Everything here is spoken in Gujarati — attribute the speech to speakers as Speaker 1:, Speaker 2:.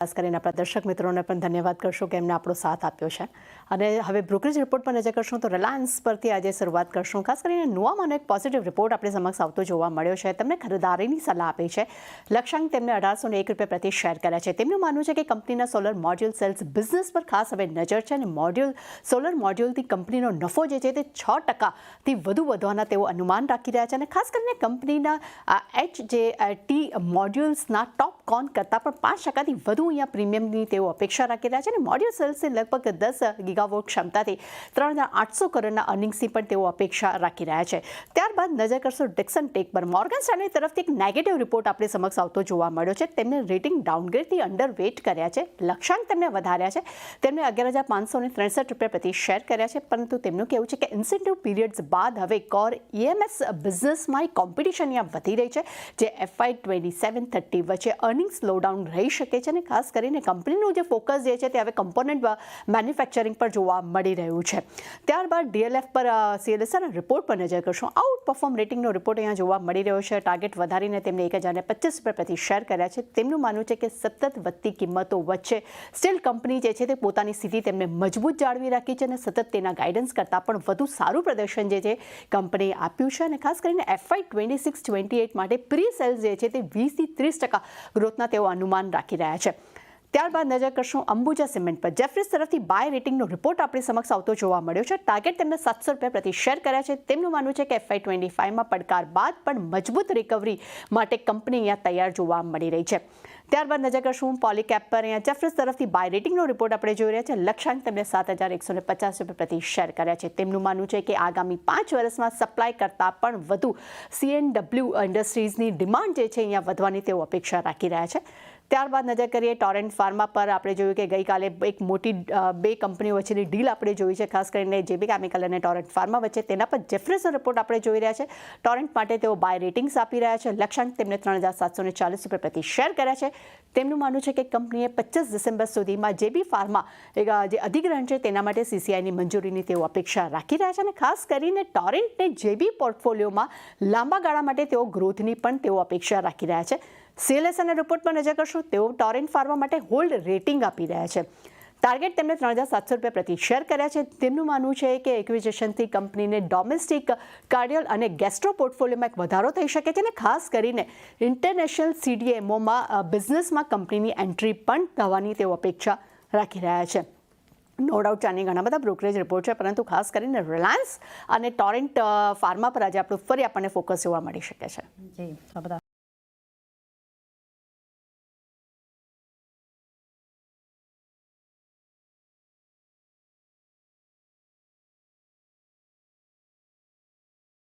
Speaker 1: ખાસ કરીને આપણા દર્શક મિત્રોને પણ ધન્યવાદ કરશો કે એમને આપણો સાથ આપ્યો છે અને હવે બ્રોકરેજ રિપોર્ટ પર નજર કરશું તો રિલાયન્સ પરથી આજે શરૂઆત કરશું. ખાસ કરીને નોવામાં એક પોઝિટિવ રિપોર્ટ આપણી સમક્ષ આવતો જોવા મળ્યો છે. તેમને ખરીદારીની સલાહ આપી છે. લક્ષ્યાંક તેમને 1801 રૂપિયા પ્રતિ શેર કર્યા છે. તેમનું માનવું છે કે કંપનીના સોલર મોડ્યુલ સેલ્સ બિઝનેસ પર ખાસ હવે નજર છે અને સોલર મોડ્યુલથી કંપનીનો નફો જે છે તે 6%થી વધુ વધવાના તેઓ અનુમાન રાખી રહ્યા છે અને ખાસ કરીને કંપનીના ટી મોડ્યુલ્સના ટોપ કોન કરતાં પણ 5%થી વધુ અહીંયા પ્રીમિયમની તેઓ અપેક્ષા રાખી રહ્યા છે અને મોડ્યુલ સેલ્સની લગભગ 10 ગીગાવોટ ક્ષમતાથી 3800 કરોડના અર્નિંગ્સની પણ તેઓ અપેક્ષા રાખી રહ્યા છે. ત્યારબાદ નજર કરશો ડિક્સન ટેક પર. મોર્ગન સ્ટેનલી તરફથી એક નેગેટિવ રિપોર્ટ આપણી સમક્ષ આવતો જોવા મળ્યો છે. તેમને રેટિંગ ડાઉનગ્રેડથી અંડરવેટ કર્યા છે. લક્ષ્યાંક તેમને વધાર્યા છે. તેમને 11,563 રૂપિયા પ્રતિ શેર કર્યા છે. પરંતુ તેમનું કહેવું છે કે ઇન્સેન્ટિવ પીરિયડ્સ બાદ હવે કોર EMS બિઝનેસમાં કોમ્પિટિશન અહીંયા વધી રહી છે, જે FY 27-30 વચ્ચે અર્નિંગ સ્લોડાઉન રહી શકે છે અને ખાસ કરીને કંપનીનું જે ફોકસ જે છે તે હવે કમ્પોનન્ટ મેન્યુફેક્ચરિંગ પર જોવા મળી રહ્યું છે. ત્યારબાદ DLF પર CLSAના રિપોર્ટ પર નજર કરશું. આઉટ પરફોર્મ રેટિંગનો રિપોર્ટ અહીંયા જોવા મળી રહ્યો છે. ટાર્ગેટ વધારીને તેમને 1025 રૂપિયા પ્રતિ શેર કર્યા છે. તેમનું માનવું છે કે સતત વધતી કિંમતો વચ્ચે સ્ટીલ કંપની જે છે તે પોતાની સ્થિતિ તેમને મજબૂત જાળવી રાખી છે અને સતત તેના ગાઈડન્સ કરતાં પણ વધુ સારું પ્રદર્શન જે છે કંપનીએ આપ્યું છે અને ખાસ કરીને FY 26-28 માટે પ્રી સેલ્સ જે છે તે 20-30% ગ્રોથના તેઓ અનુમાન રાખી રહ્યા છે. ત્યારબાદ નજર કરશું અંબુજા સિમેન્ટ પર. જેફરીઝ તરફથી બાય રેટિંગનો રિપોર્ટ આપણી સમક્ષ આવતો જોવા મળ્યો છે. ટાર્ગેટ તેમને 700 રૂપિયા પ્રતિ શેર કર્યા છે. તેમનું માનવું છે કે FY 25માં પડકાર બાદ પણ મજબૂત રિકવરી માટે કંપની અહીંયા તૈયાર જોવા મળી રહી છે. ત્યારબાદ નજર કરશું પોલીકેપ પર. અહીંયા જેફરીઝ તરફથી બાય રેટિંગનો રિપોર્ટ આપણે જોઈ રહ્યા છે. લક્ષ્યાંક તેમને 7,150 રૂપિયા પ્રતિ શેર કર્યા છે. તેમનું માનવું છે કે આગામી 5 વર્ષમાં સપ્લાય કરતાં પણ વધુ CNW ઇન્ડસ્ટ્રીઝની ડિમાન્ડ જે છે અહીંયા વધવાની તેઓ અપેક્ષા રાખી રહ્યા છે. ત્યારબાદ નજર કરીએ ટોરેન્ટ ફાર્મા પર. આપણે જોયું કે ગઈકાલે એક મોટી બે કંપનીઓ વચ્ચેની ડીલ આપણે જોઈ છે, ખાસ કરીને JB કેમિકલ અને ટોરેન્ટ ફાર્મા વચ્ચે. તેના પર જેફરીઝનો રિપોર્ટ આપણે જોઈ રહ્યા છે. ટોરેન્ટ માટે તેઓ બાય રેટિંગ્સ આપી રહ્યા છે. લક્ષ્યાંક તેમને 3,740 રૂપિયા પ્રતિ શેર કર્યા છે. તેમનું માનવું છે કે કંપનીએ 25 ડિસેમ્બર સુધીમાં JB ફાર્મા જે અધિગ્રહણ છે તેના માટે CCIની મંજૂરીની તેઓ અપેક્ષા રાખી રહ્યા છે અને ખાસ કરીને ટોરેન્ટને JB પોર્ટફોલિયોમાં લાંબા ગાળા માટે તેઓ ગ્રોથની પણ તેઓ અપેક્ષા રાખી રહ્યા છે. CLSAના રિપોર્ટ પર નજર કરશું. તેઓ ટોરેન્ટ ફાર્મા માટે હોલ્ડ રેટિંગ આપી રહ્યા છે. ટાર્ગેટ તેમને 3,700 રૂપિયા પ્રતિ શેર કર્યા છે. તેમનું માનવું છે કે એક્વિઝિશનથી કંપનીને ડોમેસ્ટિક કાર્ડિયલ અને ગેસ્ટ્રો પોર્ટફોલિયોમાં એક વધારો થઈ શકે છે અને ખાસ કરીને ઇન્ટરનેશનલ CDMOમાં બિઝનેસમાં કંપનીની એન્ટ્રી પણ થવાની તેઓ અપેક્ષા રાખી રહ્યા છે. નો ડાઉટ આની ઘણા બધા બ્રોકરેજ રિપોર્ટ છે, પરંતુ ખાસ કરીને રિલાયન્સ અને ટોરેન્ટ ફાર્મા પર આજે આપણું ફરી આપણને ફોકસ જોવા મળી શકે છે.
Speaker 2: જી,